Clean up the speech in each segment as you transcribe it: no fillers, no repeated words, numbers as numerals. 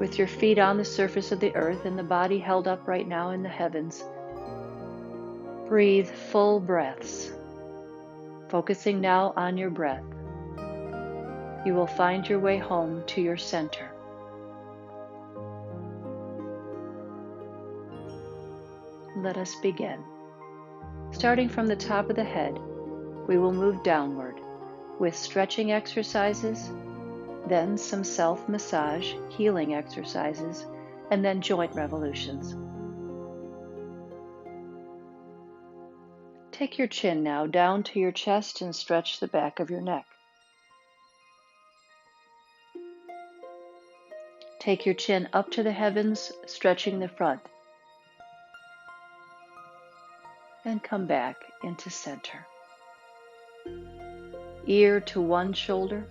With your feet on the surface of the earth and the body held up right now in the heavens, breathe full breaths. Focusing now on your breath, you will find your way home to your center. Let us begin. Starting from the top of the head, we will move downward with stretching exercises, then some self-massage, healing exercises, and then joint revolutions. Take your chin now down to your chest and stretch the back of your neck. Take your chin up to the heavens, stretching the front. And come back into center. Ear to one shoulder.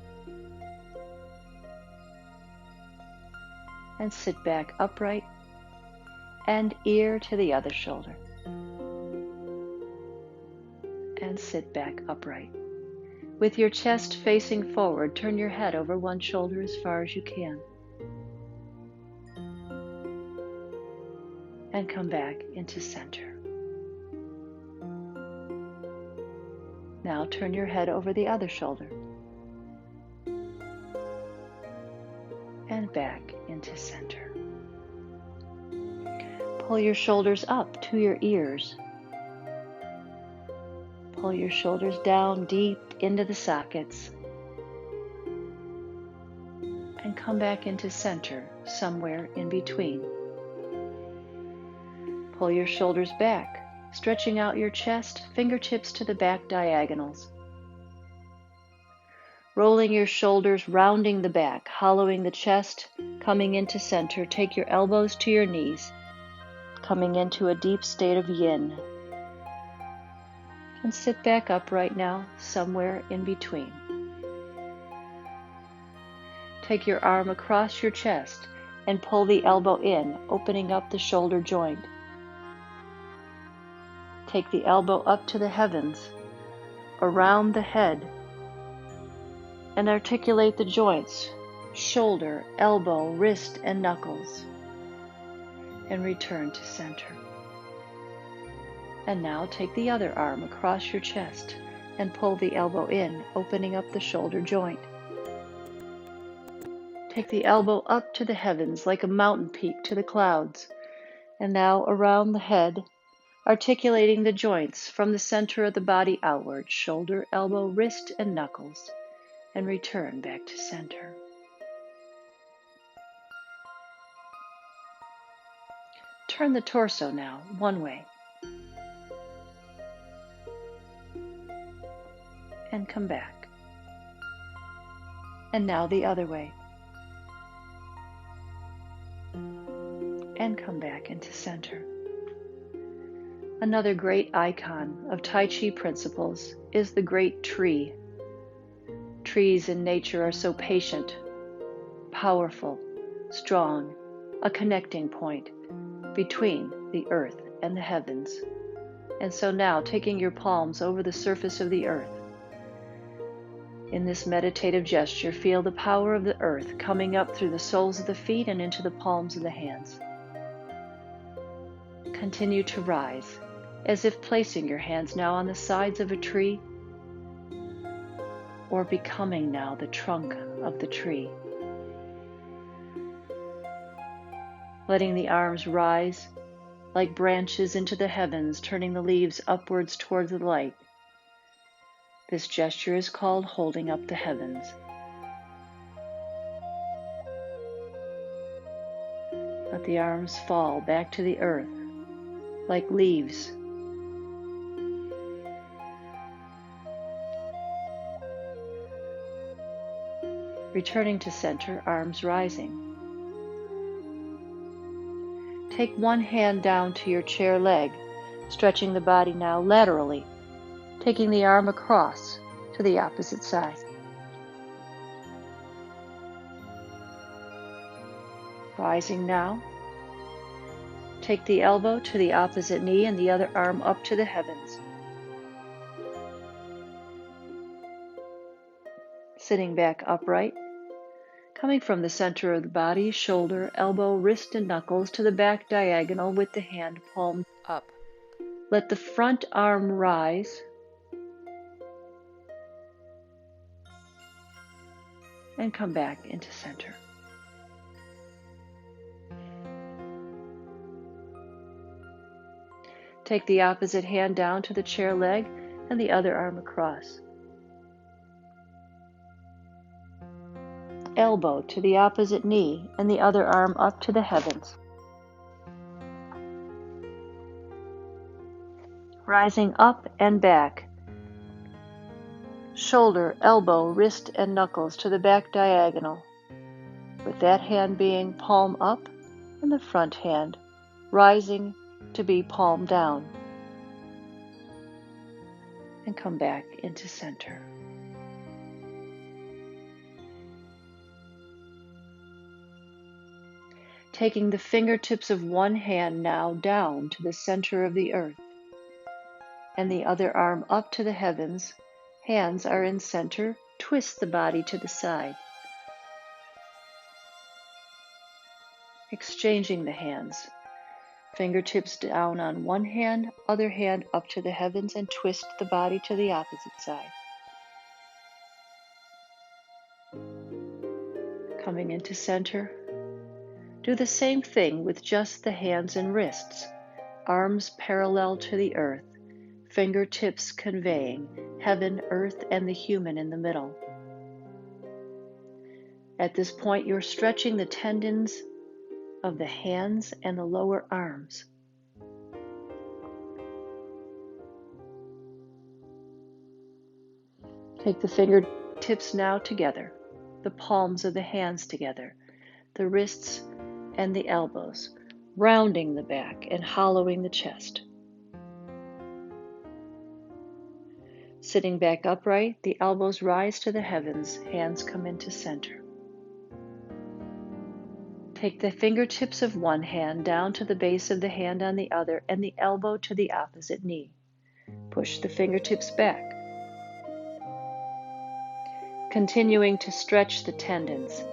And sit back upright. And ear to the other shoulder. And sit back upright. With your chest facing forward, turn your head over one shoulder as far as you can. And come back into center. Now turn your head over the other shoulder. And back into center. Pull your shoulders up to your ears. Pull your shoulders down deep into the sockets. And come back into center, somewhere in between. Pull your shoulders back, stretching out your chest, fingertips to the back diagonals. Rolling your shoulders, rounding the back, hollowing the chest, coming into center. Take your elbows to your knees, coming into a deep state of yin. And sit back up right now, somewhere in between. Take your arm across your chest and pull the elbow in, opening up the shoulder joint. Take the elbow up to the heavens, around the head, and articulate the joints, shoulder, elbow, wrist, and knuckles, and return to center. And now take the other arm across your chest and pull the elbow in, opening up the shoulder joint. Take the elbow up to the heavens like a mountain peak to the clouds, and now around the head, articulating the joints from the center of the body outward, shoulder, elbow, wrist, and knuckles, and return back to center. Turn the torso now, one way. And come back. And now the other way. And come back into center. Another great icon of Tai Chi principles is the great tree. Trees in nature are so patient, powerful, strong, a connecting point between the earth and the heavens. And so now, taking your palms over the surface of the earth, in this meditative gesture, feel the power of the earth coming up through the soles of the feet and into the palms of the hands. Continue to rise, as if placing your hands now on the sides of a tree, or becoming now the trunk of the tree. Letting the arms rise like branches into the heavens, turning the leaves upwards towards the light. This gesture is called holding up the heavens. Let the arms fall back to the earth like leaves. Returning to center, arms rising. Take one hand down to your chair leg, stretching the body now laterally, taking the arm across to the opposite side. Rising now, take the elbow to the opposite knee and the other arm up to the heavens. Sitting back upright, Coming from the center of the body, shoulder, elbow, wrist, and knuckles to the back diagonal with the hand palm up. Let the front arm rise and come back into center. Take the opposite hand down to the chair leg and the other arm across. Elbow to the opposite knee and the other arm up to the heavens. Rising up and back. Shoulder, elbow, wrist, and knuckles to the back diagonal, with that hand being palm up and the front hand rising to be palm down. And come back into center. Taking the fingertips of one hand now down to the center of the earth, and the other arm up to the heavens. Hands are in center. Twist the body to the side. Exchanging the hands. Fingertips down on one hand, other hand up to the heavens, and twist the body to the opposite side. Coming into center. Do the same thing with just the hands and wrists. Arms parallel to the earth. Fingertips conveying heaven, earth, and the human in the middle. At this point, you're stretching the tendons of the hands and the lower arms. Take the fingertips now together, the palms of the hands together, the wrists and the elbows, rounding the back and hollowing the chest. Sitting back upright, the elbows rise to the heavens, hands come into center. Take the fingertips of one hand down to the base of the hand on the other and the elbow to the opposite knee. Push the fingertips back. Continuing to stretch the tendons.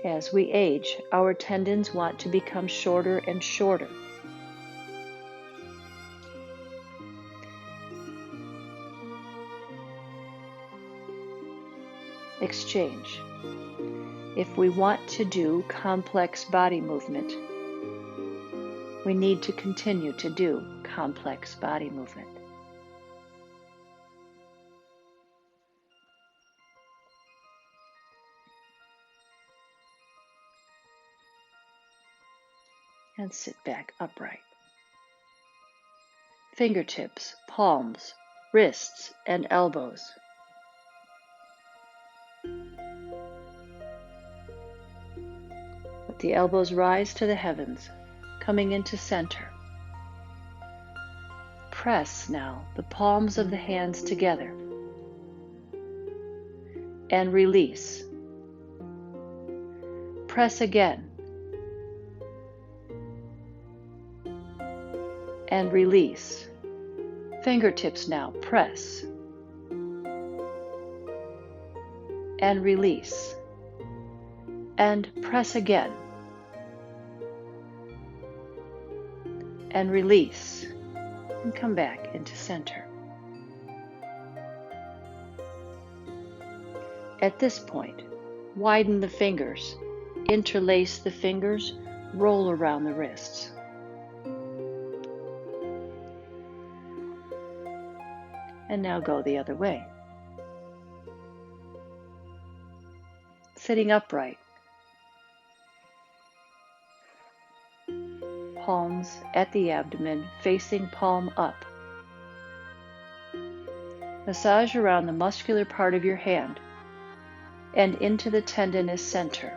As we age, our tendons want to become shorter and shorter. Exchange. If we want to do complex body movement, we need to continue to do complex body movement. And sit back upright. Fingertips, palms, wrists, and elbows. Let the elbows rise to the heavens, coming into center. Press now the palms of the hands together and release. Press again and release. Fingertips now, press and release, and press again and release, and come back into center. At this point, widen the fingers, interlace the fingers, roll around the wrists. And now go the other way. Sitting upright. Palms at the abdomen, facing palm up. Massage around the muscular part of your hand and into the tendinous center.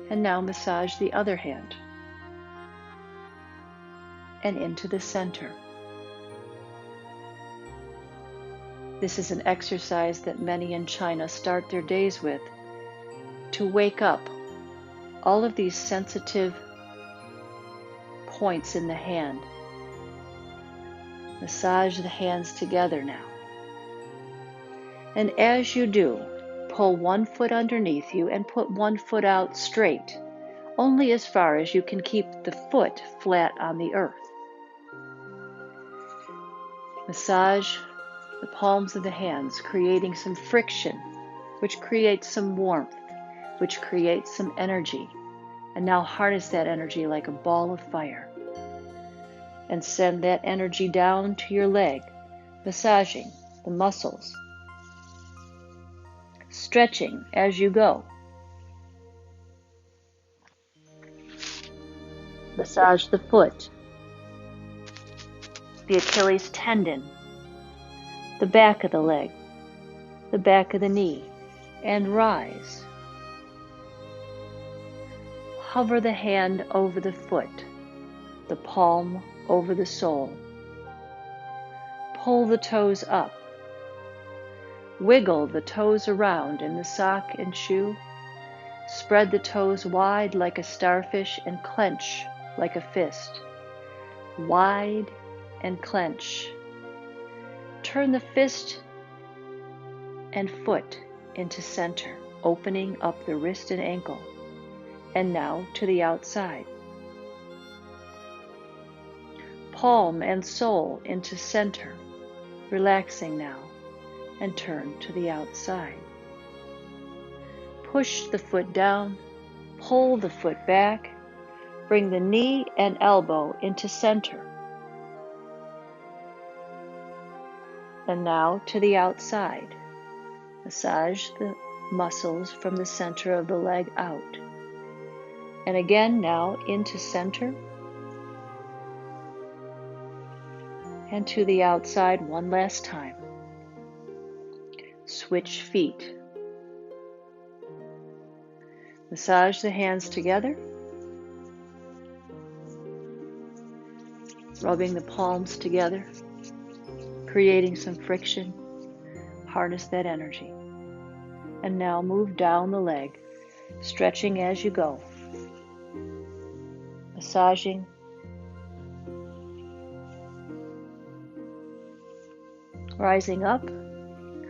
And now massage the other hand and into the center. This is an exercise that many in China start their days with to wake up all of these sensitive points in the hand. Massage the hands together now. And as you do, pull one foot underneath you and put one foot out straight, only as far as you can keep the foot flat on the earth. Massage the palms of the hands, creating some friction, which creates some warmth, which creates some energy. And now harness that energy like a ball of fire. And send that energy down to your leg, massaging the muscles, stretching as you go. Massage the foot, the Achilles tendon, the back of the leg, the back of the knee, and rise. Hover the hand over the foot, the palm over the sole. Pull the toes up. Wiggle the toes around in the sock and shoe. Spread the toes wide like a starfish and clench like a fist. Wide and clench. Turn the fist and foot into center, opening up the wrist and ankle. And now to the outside. Palm and sole into center, relaxing now, and turn to the outside. Push the foot down, pull the foot back, bring the knee and elbow into center. And now to the outside. Massage the muscles from the center of the leg out. And again now into center. And to the outside one last time. Switch feet. Massage the hands together, rubbing the palms together, creating some friction. Harness that energy. And now move down the leg, stretching as you go. Massaging. Rising up,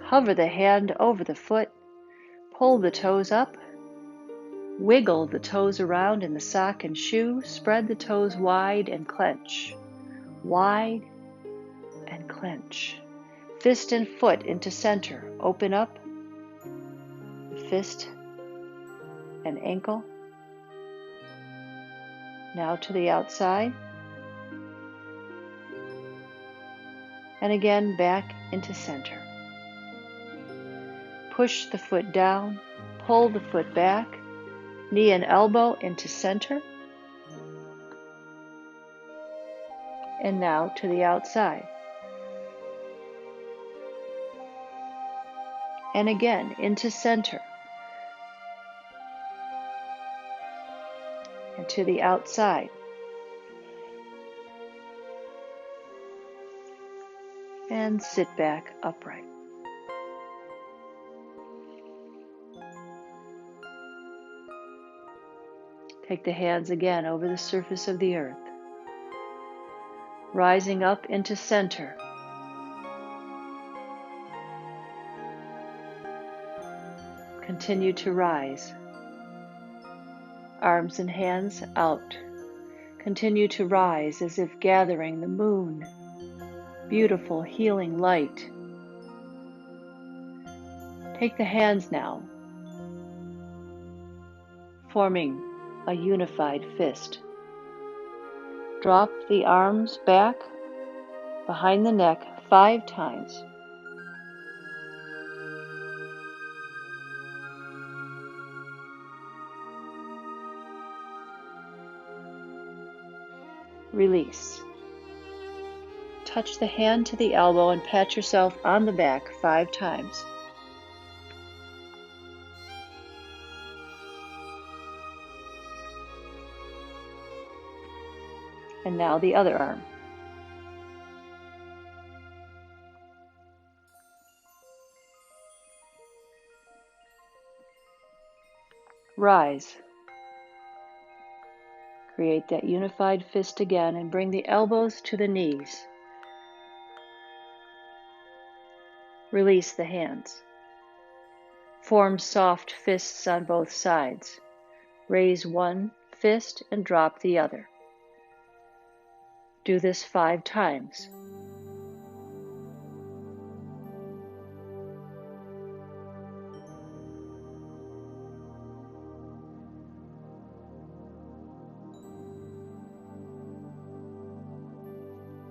hover the hand over the foot, pull the toes up, wiggle the toes around in the sock and shoe, spread the toes wide and clench. Wide and clench. Fist and foot into center, open up, fist and ankle. Now to the outside. And again back into center. Push the foot down, pull the foot back, knee and elbow into center. And now to the outside. And again into center. And to the outside. And sit back upright. Take the hands again over the surface of the earth, rising up into center. Continue to rise. Arms and hands out. Continue to rise as if gathering the moon. Beautiful healing light. Take the hands now, forming a unified fist. Drop the arms back behind the neck 5 times. Release. Touch the hand to the elbow and pat yourself on the back 5 times. And now the other arm. Rise. Create that unified fist again and bring the elbows to the knees. Release the hands. Form soft fists on both sides. Raise one fist and drop the other. Do this 5 times.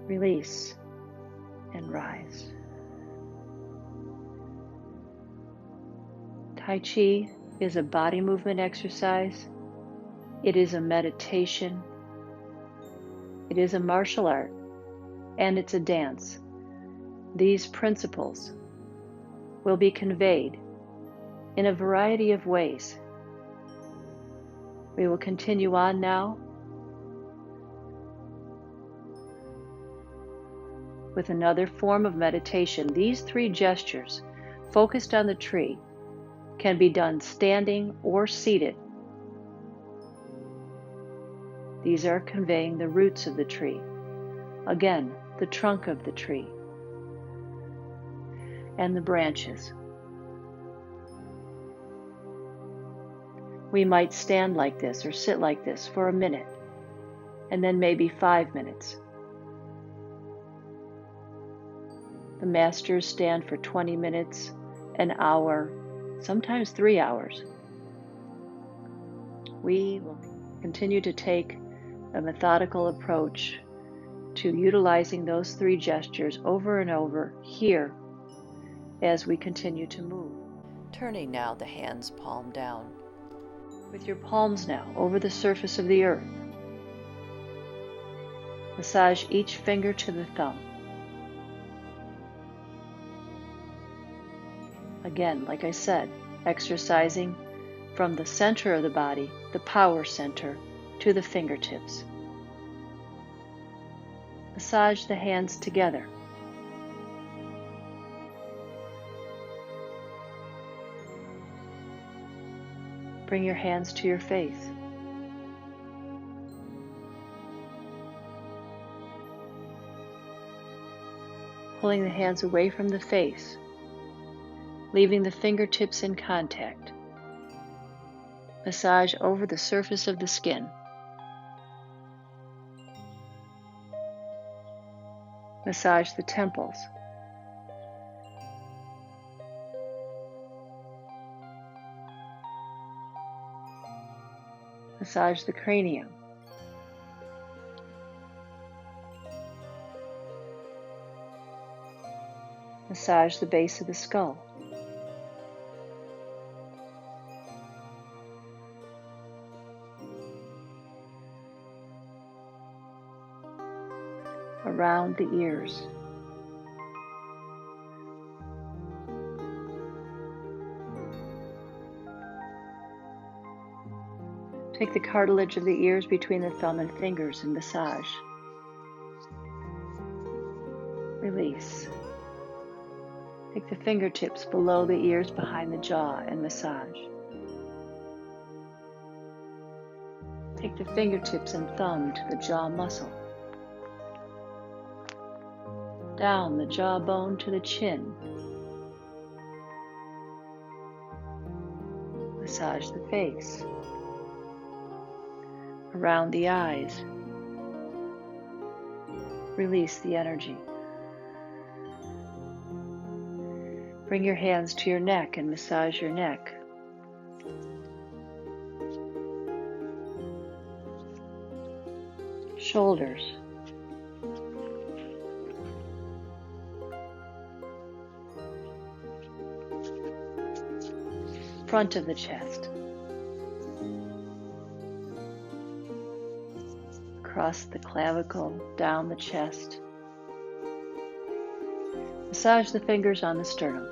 Release and rise. Tai Chi is a body movement exercise. It is a meditation. It is a martial art, and it's a dance. These principles will be conveyed in a variety of ways. We will continue on now with another form of meditation. These 3 gestures, focused on the tree, can be done standing or seated. These are conveying the roots of the tree. Again, the trunk of the tree and the branches. We might stand like this or sit like this for a minute, and then maybe 5 minutes. The masters stand for 20 minutes, an hour, sometimes 3 hours. We will continue to take a methodical approach to utilizing those 3 gestures over and over here as we continue to move. Turning now the hands palm down. With your palms now over the surface of the earth, massage each finger to the thumb. Again, like I said, exercising from the center of the body, the power center, to the fingertips. Massage the hands together. Bring your hands to your face. Pulling the hands away from the face, leaving the fingertips in contact. Massage over the surface of the skin. Massage the temples. Massage the cranium. Massage the base of the skull. Around the ears. Take the cartilage of the ears between the thumb and fingers and massage. Release. Take the fingertips below the ears behind the jaw and massage. Take the fingertips and thumb to the jaw muscle. Down the jawbone to the chin. Massage the face. Around the eyes. Release the energy. Bring your hands to your neck and massage your neck. Shoulders. Front of the chest. Across the clavicle, down the chest. Massage the fingers on the sternum.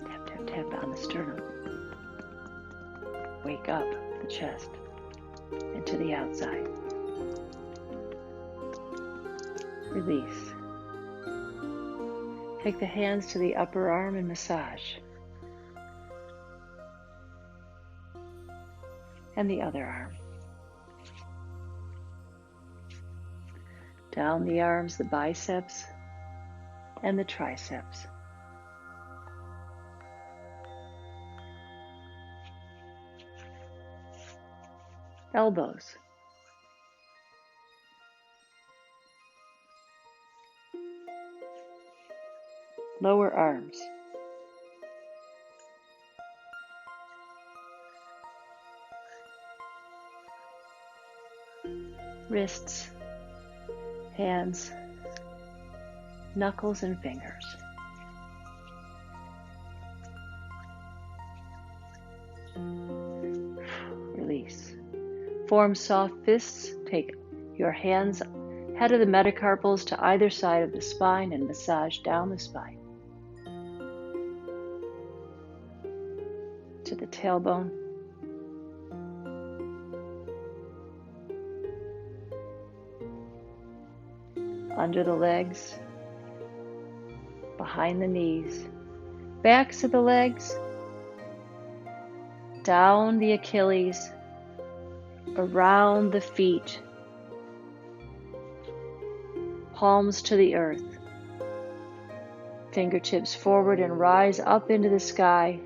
Tap, tap, tap on the sternum. Wake up the chest and to the outside. Release. Take the hands to the upper arm and massage. And the other arm. Down the arms, the biceps, and the triceps. Elbows. Lower arms. Wrists, hands, knuckles and fingers. Release. Form soft fists. Take your hands head of the metacarpals to either side of the spine and massage down the spine to the tailbone. Under the legs, behind the knees, backs of the legs, down the Achilles, around the feet, palms to the earth, fingertips forward and rise up into the sky,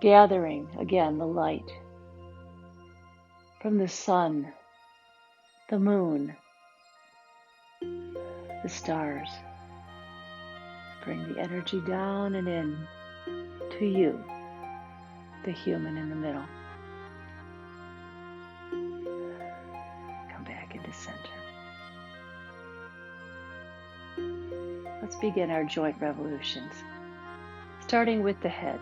gathering again the light from the sun, the moon, the stars. Bring the energy down and in to you, the human in the middle. Come back into center. Let's begin our joint revolutions, starting with the head.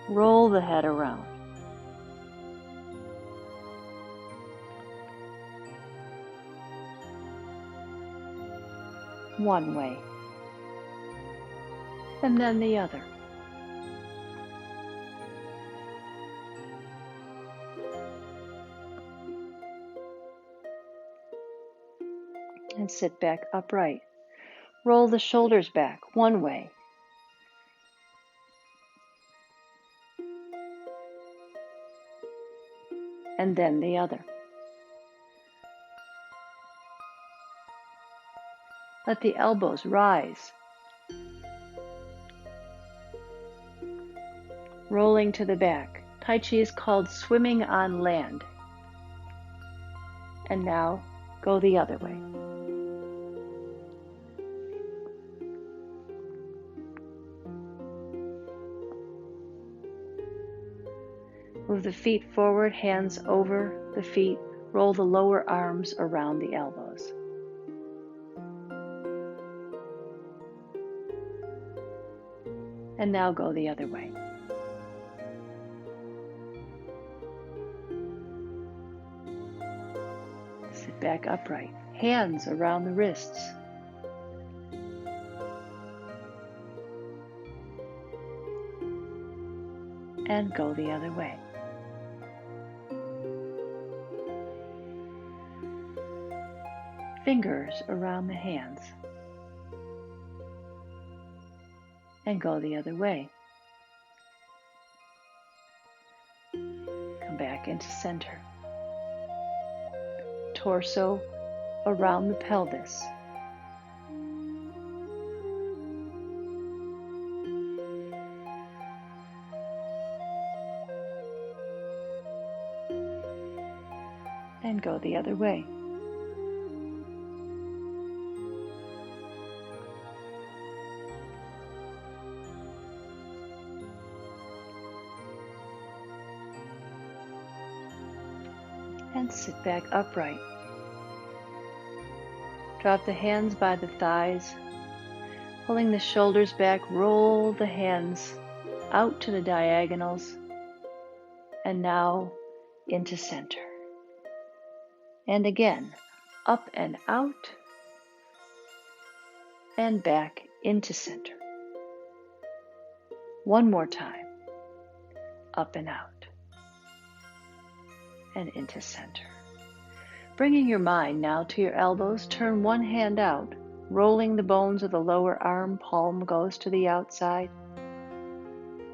Roll the head around. One way, and then the other. And sit back upright. Roll the shoulders back one way. And then the other. Let the elbows rise, rolling to the back. Tai Chi is called swimming on land. And now go the other way. Move the feet forward, hands over the feet. Roll the lower arms around the elbows. And now go the other way. Sit back upright. Hands around the wrists. And go the other way. Fingers around the hands. And go the other way. Come back into center. Torso around the pelvis. And go the other way. And sit back upright. Drop the hands by the thighs, pulling the shoulders back, roll the hands out to the diagonals, and now into center. And again, up and out, and back into center. One more time, up and out, and into center. Bringing your mind now to your elbows, turn one hand out, rolling the bones of the lower arm, palm goes to the outside.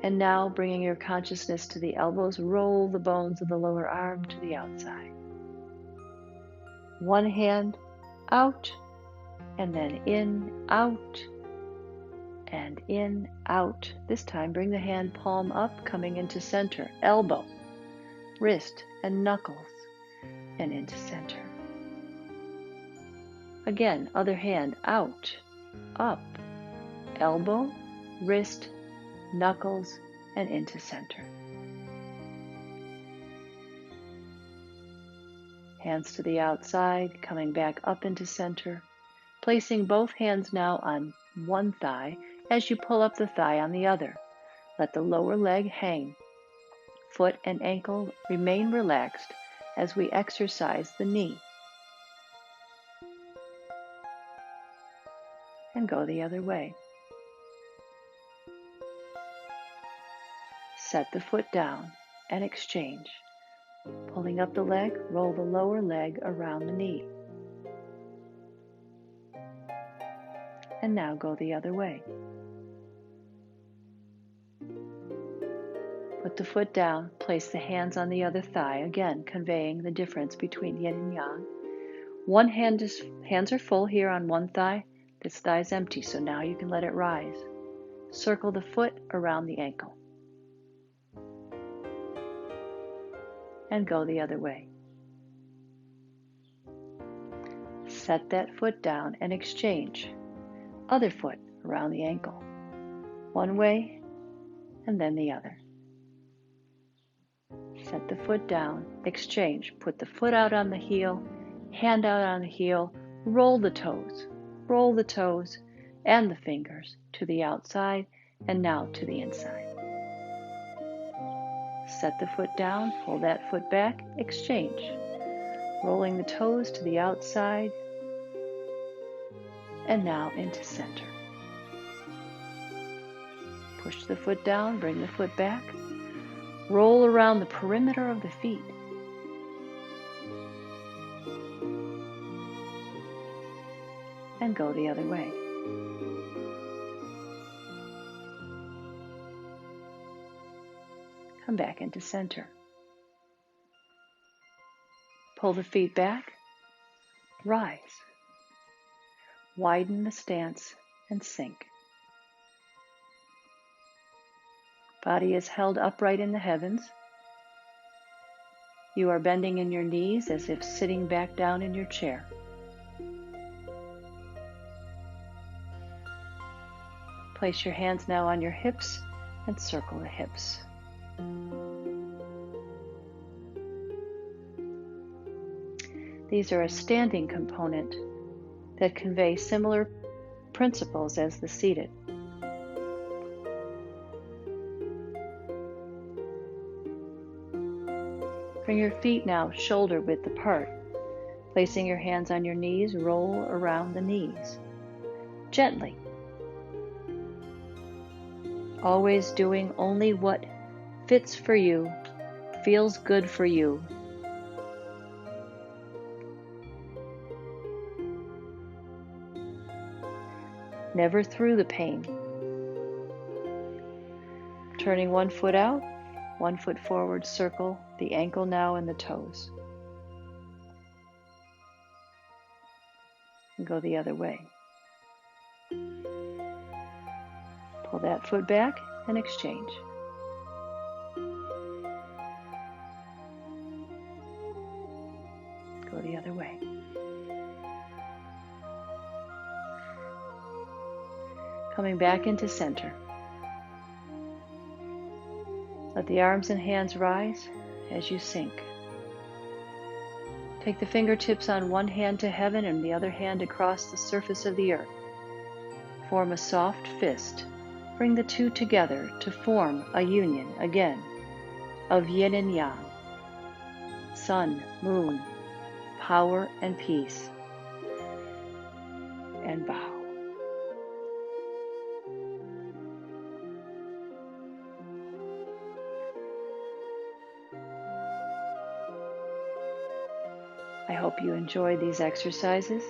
And now bringing your consciousness to the elbows, roll the bones of the lower arm to the outside. One hand out, and then in, out, and in, out. This time, bring the hand palm up, coming into center. Elbow, wrist, and knuckles, and into center. Again, other hand out, up, elbow, wrist, knuckles, and into center. Hands to the outside, coming back up into center. Placing both hands now on one thigh as you pull up the thigh on the other. Let the lower leg hang. Foot and ankle remain relaxed as we exercise the knee. And go the other way. Set the foot down and exchange. Pulling up the leg, roll the lower leg around the knee. And now go the other way. Put the foot down, place the hands on the other thigh, again conveying the difference between yin and yang. Hands are full here on one thigh. This thigh is empty, so now you can let it rise. Circle the foot around the ankle. And go the other way. Set that foot down and exchange. Other foot around the ankle. One way and then the other. Set the foot down, exchange. Put the foot out on the heel, hand out on the heel, roll the toes and the fingers to the outside and now to the inside. Set the foot down, pull that foot back, exchange. Rolling the toes to the outside and now into center. Push the foot down, bring the foot back. Roll around the perimeter of the feet. And go the other way. Come back into center. Pull the feet back. Rise. Widen the stance and sink. Body is held upright in the heavens. You are bending in your knees as if sitting back down in your chair. Place your hands now on your hips and circle the hips. These are a standing component that convey similar principles as the seated. Bring your feet now shoulder width apart. Placing your hands on your knees, roll around the knees. Gently. Always doing only what fits for you, feels good for you. Never through the pain. Turning one foot out, one foot forward, circle the ankle now and the toes. And go the other way. Pull that foot back and exchange. Go the other way. Coming back into center. Let the arms and hands rise as you sink. Take the fingertips on one hand to heaven and the other hand across the surface of the earth. Form a soft fist. Bring the two together to form a union again of yin and yang, sun, moon, power and peace, and bow. I hope you enjoy these exercises.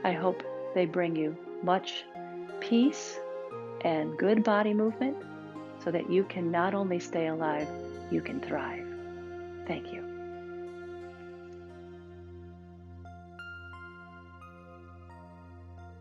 I hope they bring you much peace and good body movement so that you can not only stay alive, you can thrive. Thank you.